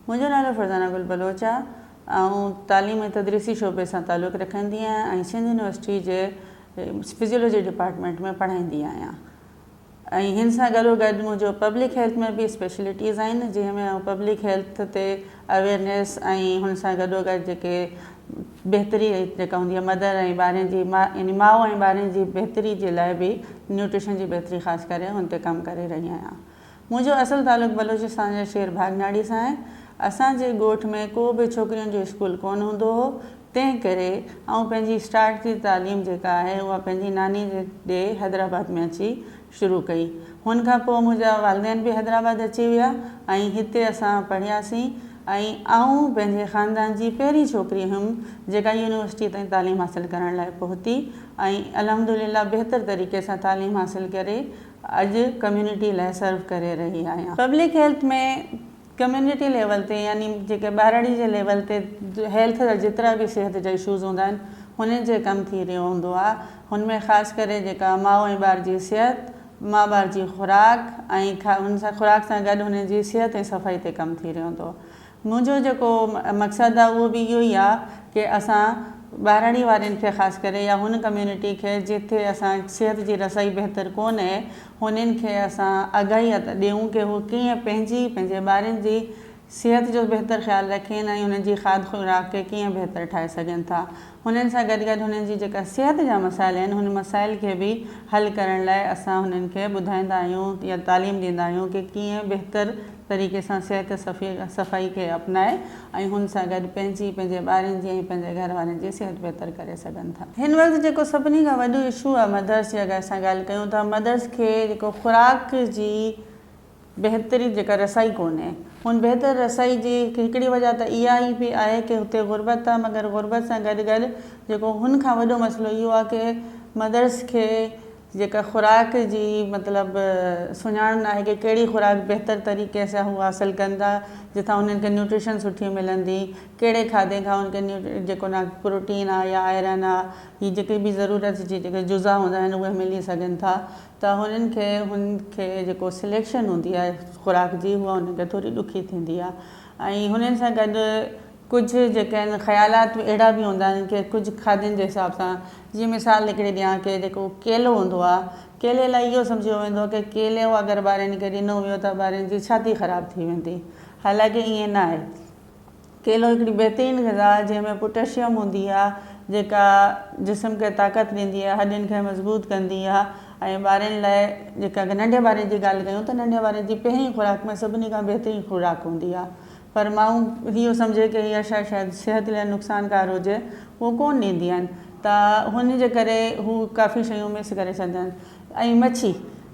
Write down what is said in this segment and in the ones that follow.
मुंहिंजो नालो फरज़ाना गुल बलोच आहे ऐं तालीम ऐं तदरीसी शोबे सां तालुक़ु रखंदी आहियां ऐं सिंध यूनिवर्सिटी जे फिजियोलॉजी डिपार्टमेंट में पढ़ाईंदी आहियां। ऐं हिन सां गॾोगॾु मुंहिंजो पब्लिक हेल्थ में बि स्पेशलिटीज़ आहिनि, जंहिंमें पब्लिक हेल्थ ते अवेयरनेस ऐं हुन सां गॾोगॾु जेके बहितरी जेका हूंदी आहे मदर ऐं ॿारनि जी यानी माउ ऐं ॿारनि जी बहितरी जे लाइ बि न्यूट्रिशन जी बहितरी ख़ासि करे हुन ते कमु करे रही आहियां। मुंहिंजो असुलु तालुक़ु बलोचिस्तान जे शहर भागनाड़ी सां आहे। असांजे ॻोठ में को बि छोकिरियुनि जो स्कूल कोन हूंदो हो, तंहिं करे ऐं पंहिंजी स्टार्ट जी तालीम जेका आहे उहा पंहिंजी नानी जे ॾे हैदराबाद में अची शुरू कई। हुन खां पोइ मुंहिंजा वालिदैन बि हैदराबाद अची विया ऐं हिते असां पढ़ियासीं ऐं आऊं पंहिंजे ख़ानदान जी पहिरीं छोकिरी हुअमि जेका यूनिवर्सिटी ताईं तालीम हासिलु करण लाइ पहुती ऐं अल्हम्दुलिल्लाह बहितर तरीक़े सां तालीम हासिलु करे अॼु कम्यूनिटी लाइ सर्व करे रही आहियां। पब्लिक हेल्थ में कम्यूनिटी लेवल ते यानी जेके ॿारड़ी जे लेवल ते हेल्थ जा जेतिरा बि सिहत जा इशूज़ हूंदा आहिनि हुननि जे कमु थी रहियो हूंदो आहे। हुनमें ख़ासि करे जेका माउ ऐं ॿार जी सिहत, माउ ॿार जी खुराक ऐं हुन सां खुराक सां गॾु हुननि जी सिहत ऐं सफ़ाई ते कमु थी रहियो हूंदो। मुंहिंजो जेको मक़सदु आहे उहो बि इहो ई आहे कि असां ॿारड़ी वारनि खे ख़ासि करे या हुन कम्यूनिटी खे जिथे असां सिहत जी रसाई बहितर कोन्हे हुननि खे असां आगाही ॾियूं कि हू कीअं पंहिंजे ॿारनि जी सिहत जो बहितर ख़्यालु रखनि ऐं हुननि जी खाद खुराक खे कीअं बहितर ठाहे सघनि था। हुननि सां गॾु गॾु हुननि जी जेका सिहत जा मसाइल आहिनि हुन मसाइल खे बि हल करण लाइ असां हुननि खे ॿुधाईंदा आहियूं या तालीम ॾींदा आहियूं कि कीअं बहितर तरीक़े सां सिहत सफ़ाई खे अपनाए ऐं हुन सां गॾु पंहिंजे ॿारनि जी ऐं पंहिंजे घर वारनि जी सिहत बहितर करे सघनि था। हिन वक़्तु जेको सभिनी खां वॾो इशू आहे मदर्स जी, अगरि असां ॻाल्हि कयूं त मदर्स खे जेको खुराक जी बहितरी जेका रसाई कोन्हे, हुन बहितर रसाई जी हिकिड़ी वजह त इहा ई बि आहे कि हुते गुरबत आहे, मगर गुरबत सां गॾु गॾु जेको हुन खां वॾो मसइलो इहो आहे कि मदर्स खे जेका खुराक जी मतिलबु सुञाण आहे कि कहिड़ी खुराक बहितर तरीक़े सां हू हासिलु कंदा जिथां हुननि खे न्यूट्रिशन सुठी मिलंदी, कहिड़े खाधे खां हुनखे जेको न प्रोटीन आहे या आयरन आहे, हीअ जेके बि ज़रूरत जी जेके जुज़ा हूंदा आहिनि उहे मिली सघनि था। त हुननि खे जेको सिलेक्शन हूंदी आहे खुराक जी उहा हुननि खे थोरी ॾुखी थींदी आहे। ऐं हुननि सां गॾु कुझु जेके आहिनि ख़्यालात अहिड़ा बि हूंदा आहिनि कि कुझु खाधनि जे हिसाब सां, जीअं मिसाल हिकिड़ी ॾियां कि जेको केलो हूंदो आहे, केले लाइ इहो सम्झियो वेंदो आहे कि केलो अगरि ॿारनि खे ॾिनो वियो त ॿारनि जी छाती ख़राबु थी वेंदी, हालांकि ईअं न आहे। केलो हिकिड़ी बहितरीनु ग़िज़ा आहे जंहिंमें पोटेशियम हूंदी आहे जेका जिस्म खे ताक़त ॾींदी आहे, हॾियुनि खे मज़बूत कंदी आहे ऐं ॿारनि लाइ जेका नंढे ॿारनि जी ॻाल्हि कयूं त नंढे ॿारनि जी पहिरीं खुराक में सभिनी खां बहितरीनु खुराक हूंदी आहे, पर माण्हू इहो सम्झे कि इहा शइ शायदि सिहत लाइ नुक़सानकार हुजे उहो कोन ॾींदी आहिनि, त हुन जे करे हू काफ़ी शयूं मिस करे छॾंदा आहिनि। ऐं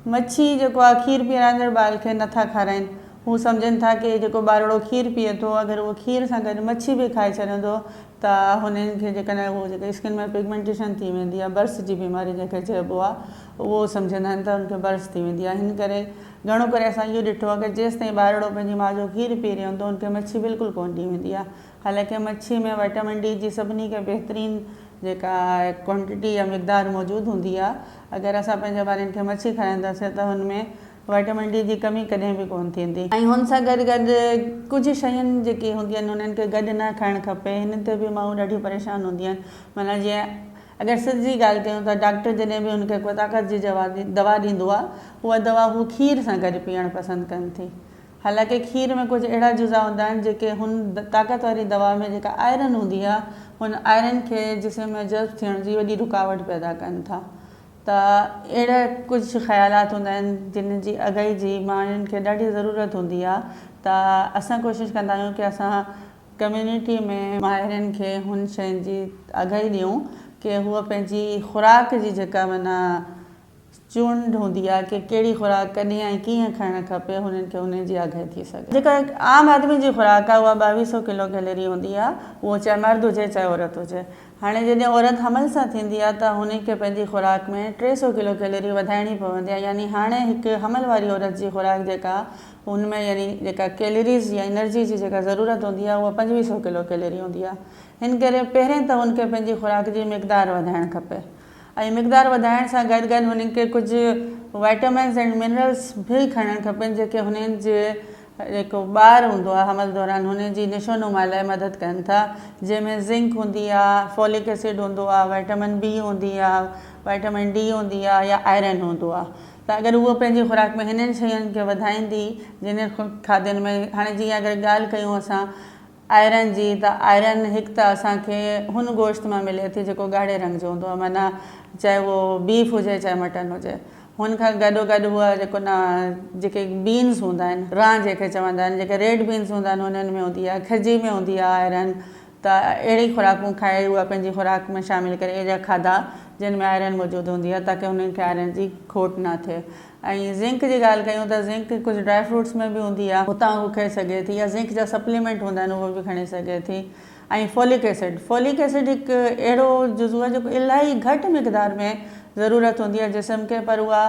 मच्छी जेको आहे खीरु पीआरींदड़ ॿार खे नथा खाराइनि, हू सम्झनि था कि जेको ॿारड़ो खीरु पीए थो अगरि उहो खीर सां गॾु मच्छी बि खाए छॾंदो त हुननि खे जेकॾहिं उहो जेके स्किन में पिगमेंटेशन थी वेंदी आहे, बर्स जी बीमारी जंहिंखे चइबो आहे, उहो सम्झंदा आहिनि त हुनखे बर्स थी वेंदी आहे। हिन करे घणो करे असां इहो ॾिठो आहे कि जेसि ताईं ॿारड़ो पंहिंजी माउ जो खीरु पी रहियो हूंदो हुनखे मच्छी बिल्कुलु कोन ॾी वेंदी आहे, हालांकि मच्छी में विटामिन डी जी सभिनी खे बहितरीनु जेका क्वांटिटी या मिक़दार मौजूदु हूंदी आहे। अगरि असां पंहिंजे ॿारनि खे मच्छी खाराईंदासीं त हुनमें विटामिन डी जी कमी कॾहिं बि कोन थींदी। ऐं हुन सां गॾु गॾु कुझु शयुनि जेकी हूंदियूं आहिनि हुननि खे गॾु न खाइणु खपे, हिन ते बि माण्हू ॾाढियूं परेशान हूंदियूं आहिनि। माना जीअं अगरि सिधी ॻाल्हि कयूं त डॉक्टर जॾहिं बि हुनखे कोई ताक़त जी दवा ॾींदो आहे उहा दवा हू खीर सां गॾु पीअणु पसंदि कनि थी, हालांकि खीर में कुझु अहिड़ा जुज़ा हूंदा आहिनि जेके हुन ताक़त वारी दवा में जेका आयरन हूंदी आहे हुन आयरन खे जिस्म में जज़्ब थियण जी वॾी रुकावट पैदा कनि था। त अहिड़ा कुझु ख़्यालात हूंदा आहिनि जिन जी आगाही जी माण्हुनि खे ॾाढी ज़रूरत हूंदी आहे, त असां कोशिशि कंदा आहियूं कि असां कम्यूनिटी में माहिरनि खे हुन शयुनि जी आगाही ॾियूं कि हूअ पंहिंजी खुराक जी जेका माना चूंड हूंदी आहे कि कहिड़ी खुराक कॾहिं ऐं कीअं खाइणु खपे, हुननि खे हुन जी आगाही थी सघे। जेका आम आदमी जी खुराक आहे उहा 2200 किलो कैलोरी हूंदी आहे, उहो चाहे मर्द हुजे चाहे औरत हुजे। हाणे जॾहिं औरत हमल सां थींदी आहे त हुनखे पंहिंजी खुराक में 300 किलो कैलोरी वधाइणी पवंदी आहे, यानी हाणे हिकु हमल वारी औरत जी खुराक जेका हुनमें यानी जेका कैलोरीज़ या एनर्जी जी जेका ज़रूरत हूंदी आहे उहा 2500 किलो कैलोरी हूंदी आहे। हिन करे पहिरें त हुनखे पंहिंजी खुराक जी मिक़दार वधाइणु खपे ऐं मिक़दार वधाइण सां गॾु गॾु हुननि खे कुझु वाइटामिन्स एंड मिनरल्स बि खणणु खपनि जेके हुननि जे जेको ॿारु हूंदो आहे हमल दौरान हुन जी निशोनुमा लाइ मदद कनि था, जंहिंमें ज़िंक हूंदी आहे, फॉलिक एसिड हूंदो आहे, विटामिन बी हूंदी आहे, विटामिन डी हूंदी आहे या आयरन हूंदो आहे। त अगरि उहो पंहिंजी खुराक में हिननि शयुनि खे वधाईंदी, जिन खाधनि में हाणे जीअं अगरि ॻाल्हि कयूं असां आयरन जी, त आयरन हिकु त असांखे हुन गोश्त मां मिले थी जेको ॻाढ़े रंग जो हूंदो आहे, माना चाहे उहो बीफ हुजे चाहे मटन हुजे। हुन खां गॾोगॾु उहा जेको न जेके बीन्स हूंदा आहिनि, रां जंहिंखे चवंदा आहिनि, जेके रेड बीन्स हूंदा आहिनि हुननि में हूंदी आहे, खजी में हूंदी आहे आयरन। त अहिड़ी खुराकूं खाए उहा पंहिंजी खुराक में शामिलु करे अहिड़ा खाधा जिन में आयरन मौजूदु हूंदी आहे ताकी हुननि खे आयरन जी खोट न थिए। ऐं ज़िंक जी ॻाल्हि कयूं त ज़िंक कुझु ड्राई फ्रूट्स में बि हूंदी आहे, हुतां उहो खाई सघे थी, या ज़िंक जा सप्लीमेंट हूंदा आहिनि उहो बि खणी सघे थी। ऐं फॉलिक एसिड हिकु अहिड़ो जुज़ु आहे जेको इलाही घटि मिक़दार में ज़रूरत हूंदी आहे जिस्म खे, पर उहा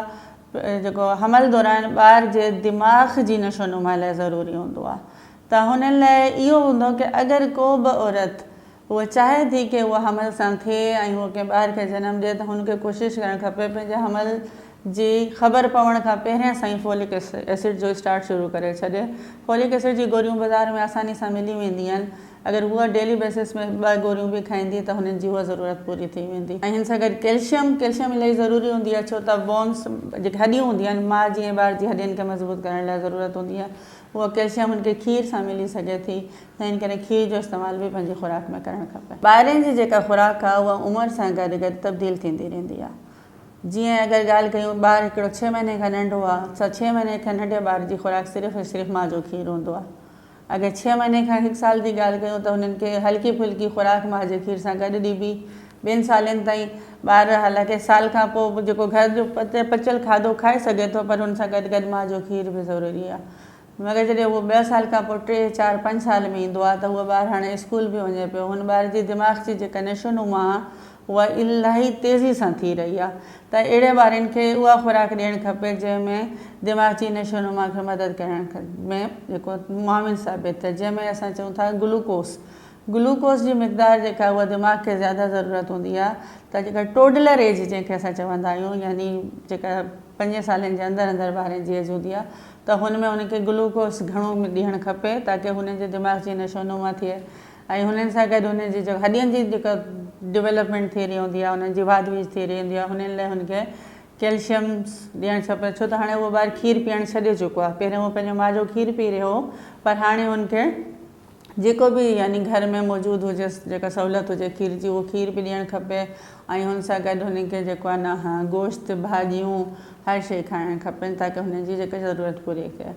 जेको हमल दौरान ॿार जे दिमाग़ जी नशोनुमा लाइ ज़रूरी हूंदो आहे। त हुननि लाइ इहो हूंदो कि अगरि को बि औरत उहा चाहे थी कि उहा हमल सां थिए ऐं उहो कंहिं ॿार खे जनमु ॾिए, त हुनखे कोशिशि करणु खपे पंहिंजे हमल जी ख़बर पवण खां पहिरियां सां ई फॉलिक एसिड जो स्टार्ट शुरू करे छॾे। फॉलिक एसिड जी गोरियूं बाज़ारि में आसानी सां मिली वेंदियूं आहिनि, अगरि उहा डेली बेसिस में 2 गोरियूं बि खाईंदी त हुननि जी उहा ज़रूरत पूरी थी वेंदी। ऐं हिन सां गॾु कैल्शियम इलाही ज़रूरी हूंदी आहे, छो त बोन्स जेके हॾियूं हूंदियूं आहिनि, माउ जीअं ॿार जी हॾियुनि खे मज़बूत करण लाइ ज़रूरत हूंदी आहे, उहा कैल्शियम हुनखे खीर सां मिली सघे थी। त हिन करे खीर जो इस्तेमालु बि पंहिंजी खुराक में करणु खपे। ॿारनि जी जेका खुराक आहे उहा उमिरि सां गॾु गॾु तब्दील थींदी रहंदी आहे। जीअं अगरि ॻाल्हि कयूं, ॿारु हिकिड़ो 6 महीने खां नंढो आहे, त 6 महीने खां नंढे ॿार जी खुराक सिर्फ़ु माउ जो खीरु हूंदो आहे। अगरि 6 महीने खां 1 साल जी ॻाल्हि कयूं त हुननि खे हल्की फुल्की खुराक माउ जे खीर सां गॾु ॾिबी। 2 सालनि ताईं ॿार हालांकि साल खां पोइ जेको घर जो पचियल खाधो खाए सघे थो, पर हुन सां गॾु गॾु माउ जो खीर बि ज़रूरी आहे। मगर जॾहिं उहो 2 साल खां पोइ 3, 4, 5 साल में ईंदो आहे त उहो ॿारु हाणे स्कूल बि वञे पियो, हुन ॿार जी दिमाग़ जी जेका नशोनुमा आहे उहा इलाही तेज़ी सां थी रही आहे। त अहिड़े ॿारनि खे उहा खुराक ॾियणु खपे जंहिंमें दिमाग़ जी नशोनुमा खे मदद करण में जेको मुआविन साबित थिए, जंहिंमें असां चऊं था ग्लूकोस जी मिक़दार जेका उहा दिमाग़ खे ज़्यादा ज़रूरत हूंदी आहे। त जेका टोडलर एज जंहिंखे असां चवंदा आहियूं, यानी जेका 5 सालनि जे अंदरि ॿारनि जी एज हूंदी आहे, त हुन में हुनखे ग्लूकोस घणो ॾियणु खपे ताकी हुननि जे दिमाग़ जी नशोनुमा थिए। ऐं हुननि सां गॾु हुननि जी जेका हॾियुनि जी जेका डेवलपमेंट थी रही हूंदी आहे, हुननि जी वाध वीज थी रही हूंदी आहे, हुननि लाइ हुनखे कैल्शियम ॾियणु खपे। छो त हाणे उहो ॿारु खीरु पीअणु छॾे चुको आहे। पहिरियों उहो पंहिंजो माउ जो खीरु पी रहियो हो, पर हाणे हुनखे जेको बि यानी घर में मौजूदु हुजेसि जेका सहूलियत हुजे खीर जी, उहो खीर बि ॾियणु खपे। ऐं हुन सां गॾु हुनखे जेको आहे न गोश्त, भाॼियूं, हर शइ खाइणु खपनि ताकी हुननि जी जेका ज़रूरत पूरी थिए।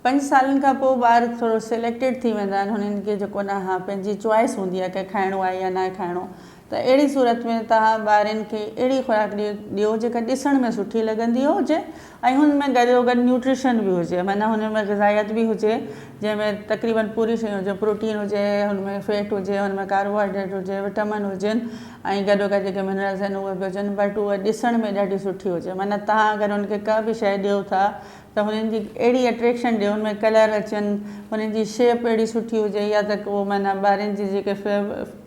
5 सालनि खां पोइ ॿार थोरो सिलेक्टेड थी वेंदा आहिनि, हुननि खे जेको न पंहिंजी चॉइस हूंदी आहे की खाइणो आहे या न खाइणो। त अहिड़ी सूरत में तव्हां ॿारनि खे अहिड़ी खुराक ॾियो जेका ॾिसण में सुठी लॻंदी हुजे ऐं हुन में गॾोगॾु न्यूट्रिशन बि हुजे, माना हुन में ग़िज़ायत बि हुजे, जंहिंमें तक़रीबन पूरी शयूं हुजे, प्रोटीन हुजे, हुनमें फैट हुजे, हुनमें कार्बोहाइड्रेट हुजे, विटामिन हुजनि ऐं गॾोगॾु जेके मिनरल्स आहिनि उहे बि हुजनि, बट उहा ॾिसण में ॾाढी सुठी हुजे। माना तव्हां अगरि हुनखे का बि शइ ॾियो था त हुननि जी अहिड़ी अट्रैक्शन ॾियो, हुनमें कलर अचनि, हुननि जी शेप अहिड़ी सुठी हुजे, या त उहो माना ॿारनि जी जेके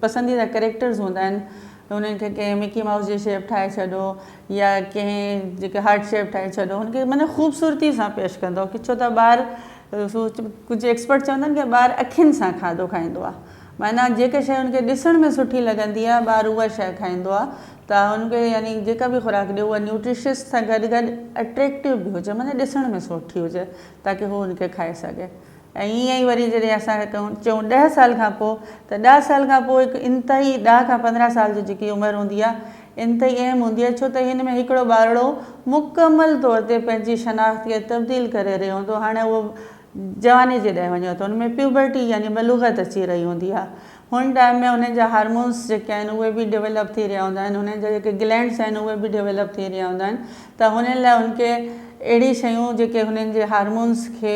पसंदीदा कैरेक्टर्स हूंदा आहिनि हुननि खे कंहिं मिकी माउस जी शेप ठाहे छॾो या कंहिं जेके हार्ट शेप ठाहे छॾो, हुनखे माना ख़ूबसूरती सां पेश कंदो। कि छो त ॿारु कुझु एक्सपर्ट चवंदा आहिनि की ॿारु अखियुनि सां खाधो खाईंदो आहे, माना जेके शइ हुनखे ॾिसण में सुठी लॻंदी आहे ॿारु उहा शइ खाईंदो आहे। त हुनखे यानी जेका बि खुराक ॾियो उहा न्यूट्रिशियस सां गॾु गॾु अट्रैक्टिव बि हुजे, माना ॾिसण में सुठी हुजे ताकी हू हुनखे खाए सघे। ऐं ईअं ई वरी जॾहिं असां चऊं 10 साल खां पोइ, त 10 साल खां पोइ हिकु इंतिहाई 10 खां 15 साल जी जेकी उमिरि हूंदी आहे इंतिहाई अहम हूंदी आहे, छो त हिन में हिकिड़ो ॿारड़ो मुकमल तौर ते पंहिंजी शनाख़्त खे तब्दील करे रहियो हूंदो। हाणे उहो जवानी जे ॾे वञो त हुनमें प्यूबर्टी यानी बलूगत अची रही हूंदी आहे। हुन टाइम में हुननि जा हार्मोन्स जेके आहिनि उहे बि डेवलप थी रहिया हूंदा आहिनि, हुननि जा जेके ग्लैंड्स आहिनि उहे बि डेवलप थी रहिया हूंदा आहिनि। त हुननि लाइ हुनखे अहिड़ी शयूं जेके हुननि जे हार्मोन्स खे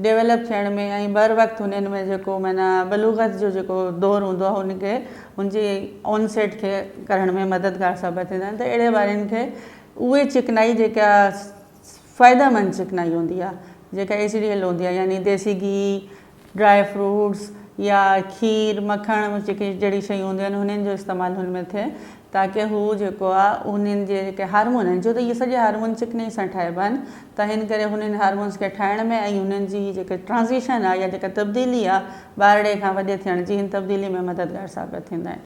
डेवलप थियण में ऐं बर वक़्तु हुननि में जेको माना बलूगत जो जेको दौरु हूंदो आहे हुनखे हुनजी ऑनसेट खे करण में मददगार साबित थींदा आहिनि। त अहिड़े ॿारनि खे उहे चिकनाई जेका फ़ाइदेमंद चिकनाई हूंदी आहे, जेका एचडीएल हूंदी आहे, यानी देसी घी, ड्राई फ्रूट्स या खीर, मखण, जेके जहिड़ी शयूं हूंदियूं आहिनि हुननि जो इस्तेमालु हुन में थिए ताकी हू जेको आहे उन्हनि जे जेके हार्मोन आहिनि, छो त इहे सॼा हार्मोन चिकने सां ठाहिबा आहिनि, त हिन करे हुननि हार्मोन्स खे ठाहिण में ऐं हुननि जी जेके ट्रांज़िशन आहे या जेका तब्दीली आहे ॿारड़े खां वॾे थियण जी, हिन तब्दीली में मददगार साबित थींदा आहिनि।